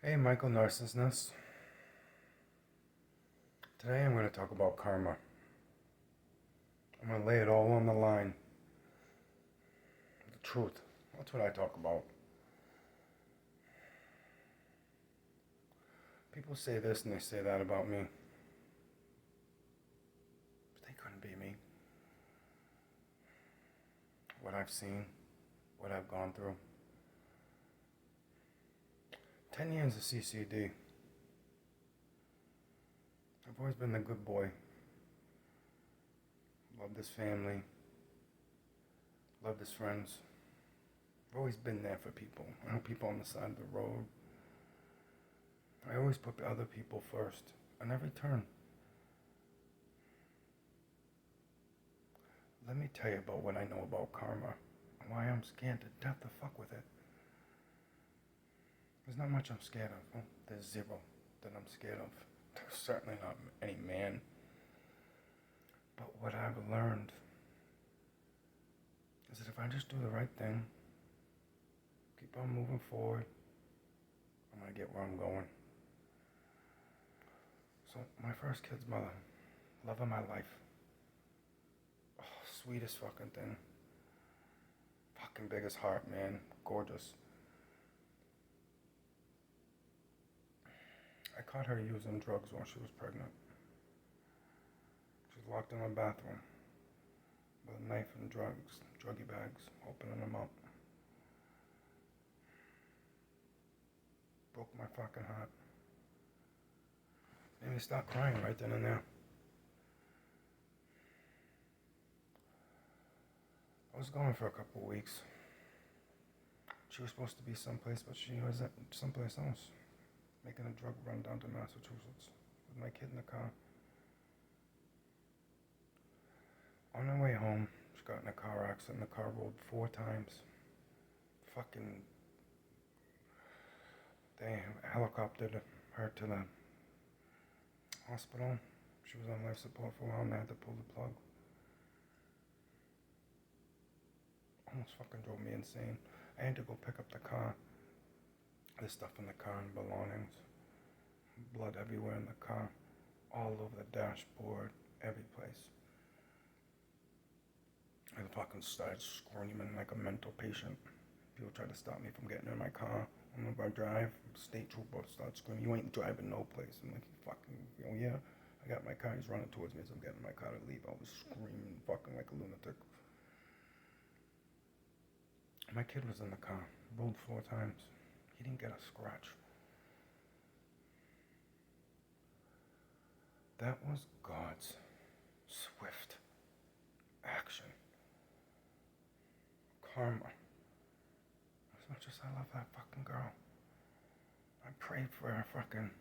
Hey, Michael Narcissus. Today I'm going to talk about karma. I'm going to lay it all on the line. The truth. That's what I talk about. People say this and they say that about me. But they couldn't be me. What I've seen, what I've gone through. 10 years of CCD. I've always been the good boy. Loved his family. Loved his friends. I've always been there for people. I know people on the side of the road. I always put other people first. On every turn. Let me tell you about what I know about karma. And why I'm scared to death to fuck with it. There's not much I'm scared of. Well, there's zero that I'm scared of. There's certainly not any man. But what I've learned is that if I just do the right thing, keep on moving forward, I'm going to get where I'm going. So, my first kid's mother, love of my life. Oh, sweetest fucking thing. Fucking biggest heart, man. Gorgeous. I caught her using drugs when she was pregnant. She was locked in my bathroom with a knife and drugs, druggie bags, opening them up. Broke my fucking heart. Made me start crying right then and there. I was gone for a couple of weeks. She was supposed to be someplace, but she was at someplace else, making a drug run down to Massachusetts with my kid in the car. On her way home, she got in a car accident. The car rolled 4 times. Fucking, they helicoptered her to the hospital. She was on life support for a while and they had to pull the plug. Almost fucking drove me insane. I had to go pick up the car. There's stuff in the car and belongings. Blood everywhere in the car. All over the dashboard. Every place. I fucking started screaming like a mental patient. People tried to stop me from getting in my car. Whenever I drive, state trooper starts screaming, "You ain't driving no place." I'm like, fucking, oh yeah. I got my car, he's running towards me as I'm getting in my car to leave. I was screaming fucking like a lunatic. My kid was in the car, rolled 4 times. He didn't get a scratch. That was God's swift action. Karma. As much as I love that fucking girl, I prayed for her fucking...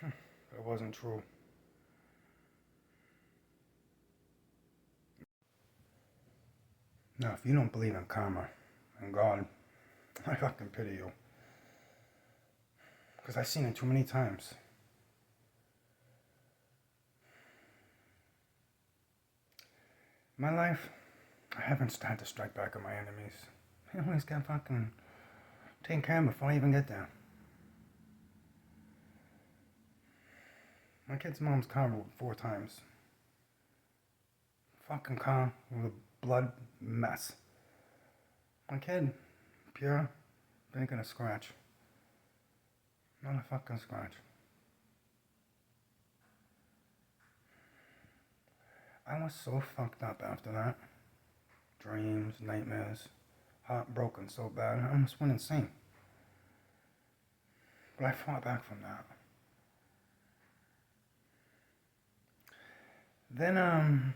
It wasn't true. Now, if you don't believe in karma and God, I fucking pity you. Because I've seen it too many times. In my life, I haven't had to strike back at my enemies. They always get fucking taken care of before I even get there. My kid's mom's car rolled 4 times. Fucking car with a blood mess. My kid, pure, didn't get a scratch. Not a fucking scratch. I was so fucked up after that. Dreams, nightmares, heartbroken so bad, I almost went insane. But I fought back from that. Then, I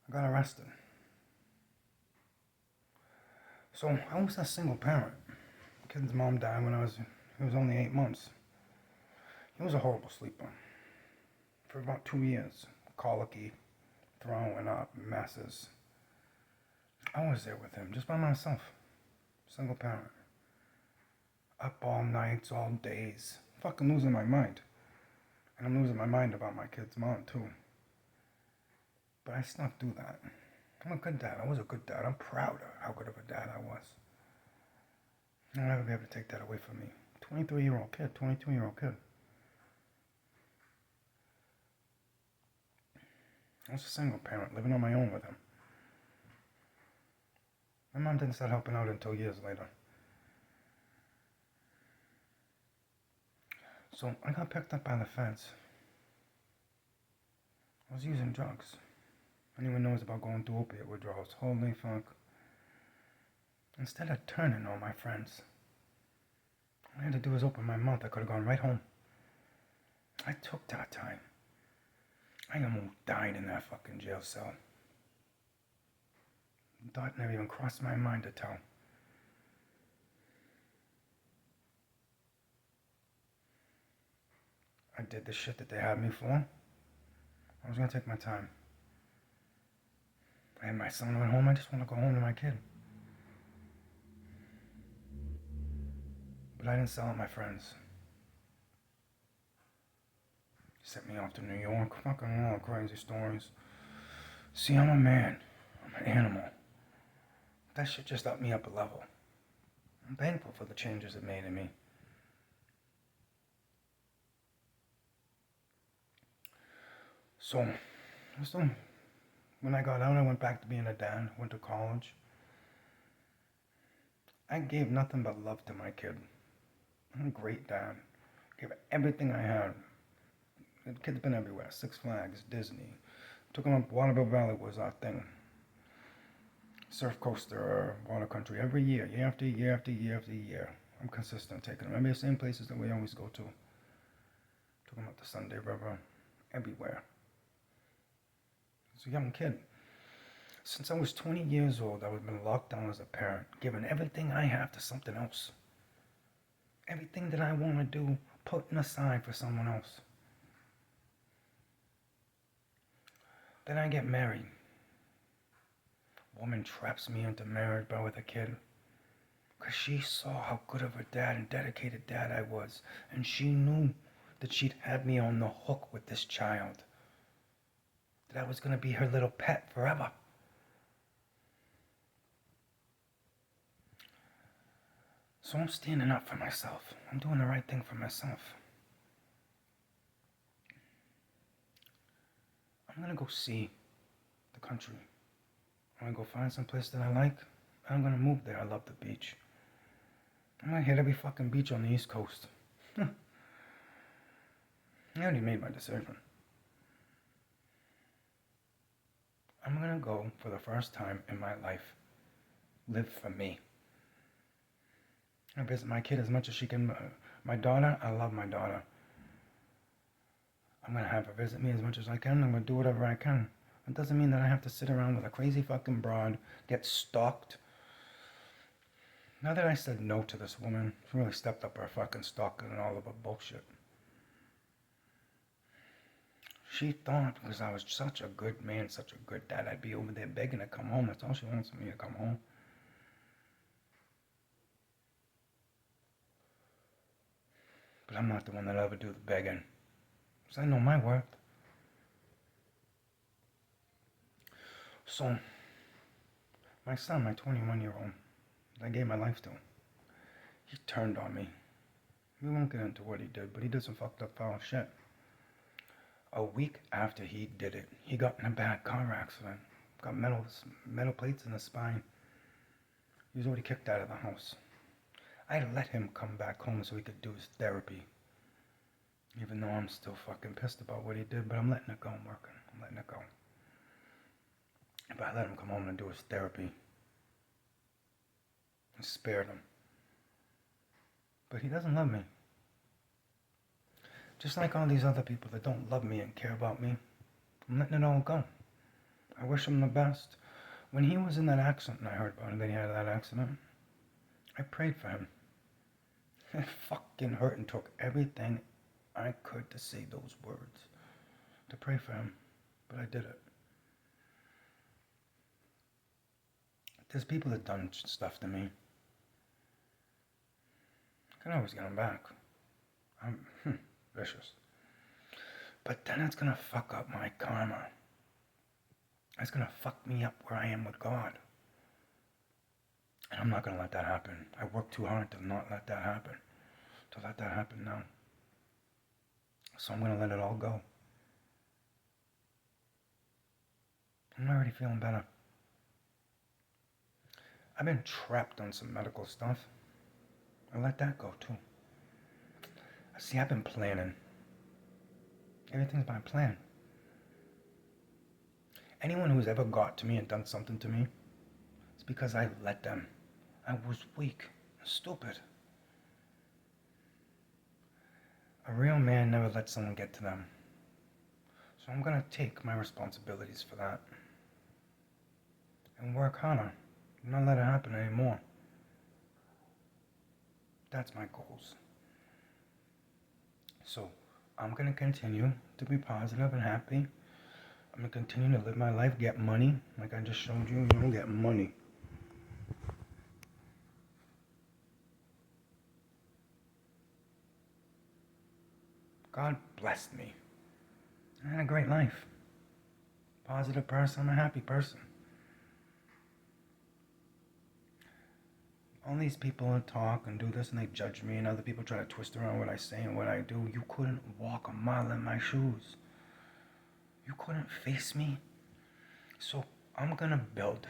got arrested. So, I was a single parent. Kid's mom died when he was only 8 months. He was a horrible sleeper. For about 2 years. Colicky, throwing up, messes. I was there with him, just by myself. Single parent. Up all nights, all days. Fucking losing my mind. And I'm losing my mind about my kid's mom, too. But I snuck through that. I'm a good dad. I was a good dad. I'm proud of how good of a dad I was. I'll never be able to take that away from me. 23-year-old kid, 22-year-old kid. I was a single parent, living on my own with him. My mom didn't start helping out until years later. So I got picked up by the feds. I was using drugs. Anyone knows about going through opiate withdrawals. Holy fuck. Instead of turning on my friends, all I had to do was open my mouth. I could have gone right home. I took that time. I almost died in that fucking jail cell. The thought never even crossed my mind to tell. I did the shit that they had me for. I was gonna take my time. I had my son at home. I just want to go home to my kid. But I didn't sell out my friends. Sent me off to New York. Fucking all crazy stories. See, I'm a man. I'm an animal. That shit just upped me up a level. I'm thankful for the changes it made in me. So, when I got out, I went back to being a dad. Went to college. I gave nothing but love to my kid. I'm a great dad. Gave everything I had. The kid's been everywhere. Six Flags, Disney. Took him up. Waterville Valley was our thing. Surf coaster, water country, every year after year after year after year. I'm consistent taking him. Maybe the same places that we always go to. Took him up to Sunday River, everywhere. He's a young kid. Since I was 20 years old, I was been locked down as a parent, giving everything I have to something else. Everything that I want to do, putting aside for someone else. Then I get married. Woman traps me into marriage but with a kid. Because she saw how good of a dad and dedicated dad I was. And she knew that she'd had me on the hook with this child. That I was going to be her little pet forever. So I'm standing up for myself. I'm doing the right thing for myself. I'm going to go see the country. I'm going to go find some place that I like. I'm going to move there. I love the beach. I'm going to hit every fucking beach on the East Coast. I already made my decision. I'm going to go for the first time in my life. Live for me. I visit my kid as much as she can. My daughter, I love my daughter. I'm going to have her visit me as much as I can. I'm going to do whatever I can. It doesn't mean that I have to sit around with a crazy fucking broad, get stalked. Now that I said no to this woman, she really stepped up her fucking stalking and all of her bullshit. She thought because I was such a good man, such a good dad, I'd be over there begging to come home. That's all she wants me to come home. But I'm not the one that'll ever do the begging. Because I know my worth. So, my son, my 21-year-old, I gave my life to, he turned on me. We won't get into what he did, but he did some fucked up foul shit. A week after he did it, he got in a bad car accident. Got metal plates in his spine. He was already kicked out of the house. I let him come back home so he could do his therapy. Even though I'm still fucking pissed about what he did, but I'm letting it go. I'm working. I'm letting it go. But I let him come home and do his therapy. I spared him. But he doesn't love me. Just like all these other people that don't love me and care about me, I'm letting it all go. I wish him the best. When he was in that accident, and I heard about it, that he had that accident, I prayed for him. It fucking hurt and took everything I could to say those words, to pray for him, but I did it. There's people that done stuff to me. I can always get them back. I'm vicious. But then it's gonna fuck up my karma. It's gonna fuck me up where I am with God. And I'm not going to let that happen. I worked too hard to not let that happen. To let that happen now. So I'm going to let it all go. I'm already feeling better. I've been trapped on some medical stuff. I let that go too. See, I've been planning. Everything's by plan. Anyone who's ever got to me and done something to me, it's because I let them. I was weak, stupid. A real man never lets someone get to them. So I'm gonna take my responsibilities for that. And work harder. Not let it happen anymore. That's my goals. So I'm gonna continue to be positive and happy. I'm gonna continue to live my life, get money, like I just showed you, get money. God blessed me. I had a great life. Positive person, I'm a happy person. All these people that talk and do this and they judge me, and other people try to twist around what I say and what I do. You couldn't walk a mile in my shoes. You couldn't face me. So I'm gonna build.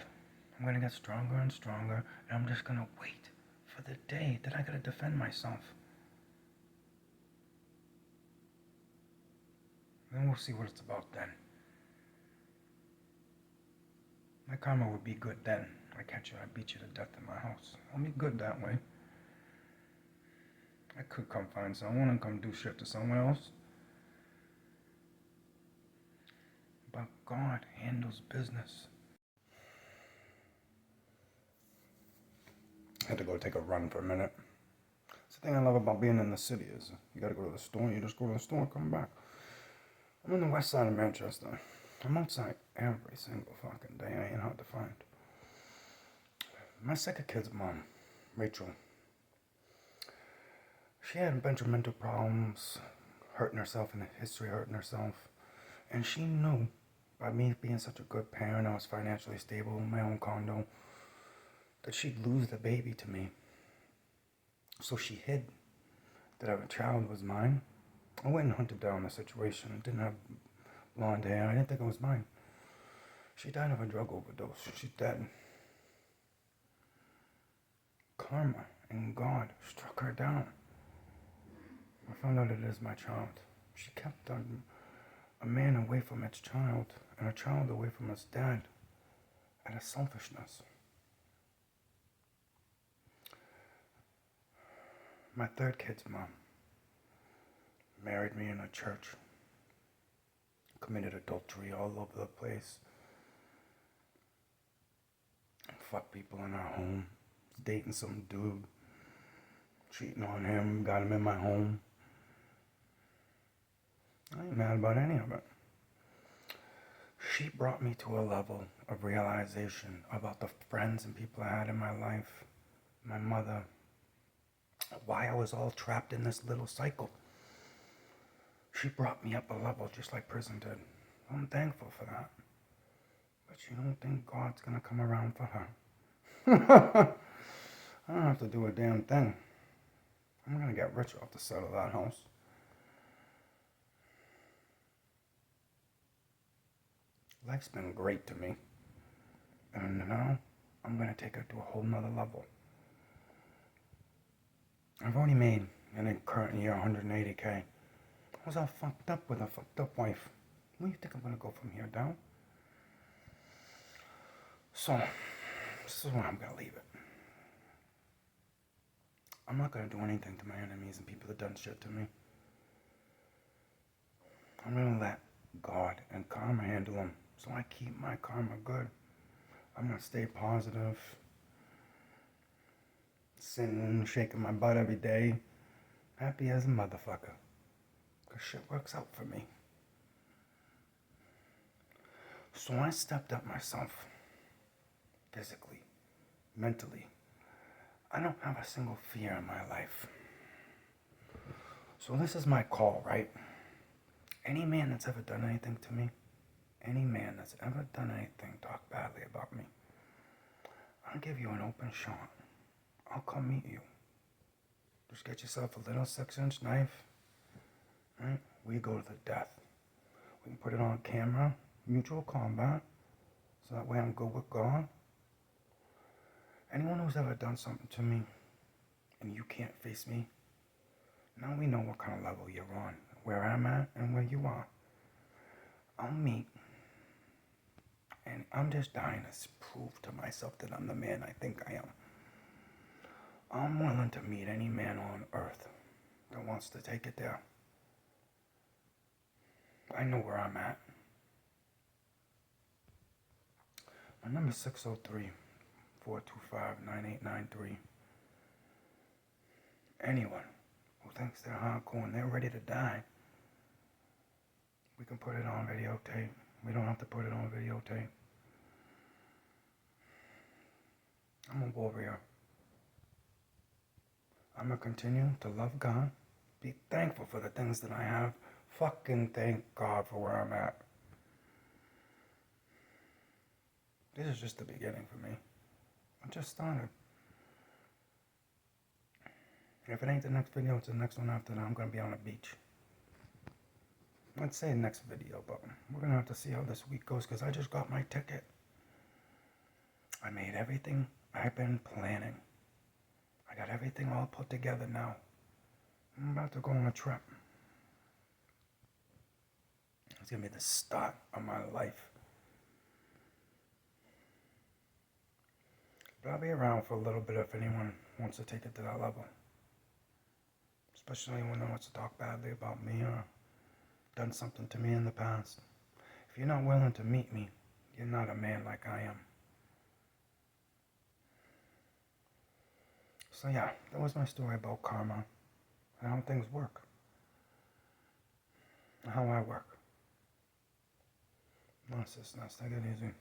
I'm gonna get stronger and stronger, and I'm just gonna wait for the day that I gotta defend myself. Then we'll see what it's about then. My karma would be good then. I catch you, I beat you to death in my house. I'll be good that way. I could come find someone and come do shit to someone else. But God handles business. I had to go take a run for a minute. It's the thing I love about being in the city is you gotta go to the store, you just go to the store and come back. I'm on the west side of Manchester. I'm outside every single fucking day. I ain't hard to find. My second kid's mom, Rachel, she had a bunch of mental problems, hurting herself in history, hurting herself. And she knew by me being such a good parent, I was financially stable in my own condo, that she'd lose the baby to me. So she hid that a child was mine. I went and hunted down the situation. It didn't have blonde hair. I didn't think it was mine. She died of a drug overdose. She's dead. Karma and God struck her down. I found out it is my child. She kept a man away from its child and a child away from its dad out of selfishness. My third kid's mom married me in a church, committed adultery all over the place, fucked people in our home, dating some dude, cheating on him, got him in my home. I ain't mad about any of it. She brought me to a level of realization about the friends and people I had in my life, my mother, why I was all trapped in this little cycle. She brought me up a level just like prison did. I'm thankful for that. But you don't think God's gonna come around for her? I don't have to do a damn thing. I'm gonna get rich off the side of that house. Life's been great to me. And now I'm gonna take it to a whole nother level. I've already made, in the current year, 180K. I was all fucked up with a fucked up wife. Where do you think I'm gonna go from here down? So, this is where I'm gonna leave it. I'm not gonna do anything to my enemies and people that done shit to me. I'm gonna let God and karma handle them, so I keep my karma good. I'm gonna stay positive, sitting, shaking my butt every day, happy as a motherfucker, because shit works out for me. So I stepped up myself, physically, mentally. I don't have a single fear in my life. So this is my call, right? Any man that's ever done anything to me, any man that's ever done anything talk badly about me, I'll give you an open shot. I'll come meet you. Just get yourself a little 6-inch knife, right? We go to the death. We can put it on camera, mutual combat, so that way I'm good with God. Anyone who's ever done something to me, and you can't face me, now we know what kind of level you're on, where I'm at and where you are. I'll meet, and I'm just dying to prove to myself that I'm the man I think I am. I'm willing to meet any man on earth that wants to take it there. I know where I'm at. My number is 603-425-9893. Anyone who thinks they're hardcore and they're ready to die, we can put it on videotape. We don't have to put it on videotape. I'm a warrior. I'm going to continue to love God, be thankful for the things that I have. Fucking thank God for where I'm at. This is just the beginning for me. I just started. If it ain't the next video, it's the next one after that. I'm going to be on a beach. I'd say next video, but we're going to have to see how this week goes because I just got my ticket. I made everything I've been planning. I got everything all put together now. I'm about to go on a trip. It's going to be the start of my life. But I'll be around for a little bit if anyone wants to take it to that level. Especially when they want to talk badly about me or done something to me in the past. If you're not willing to meet me, you're not a man like I am. So yeah, that was my story about karma and how things work. And how I work. Narcissist, take it easy.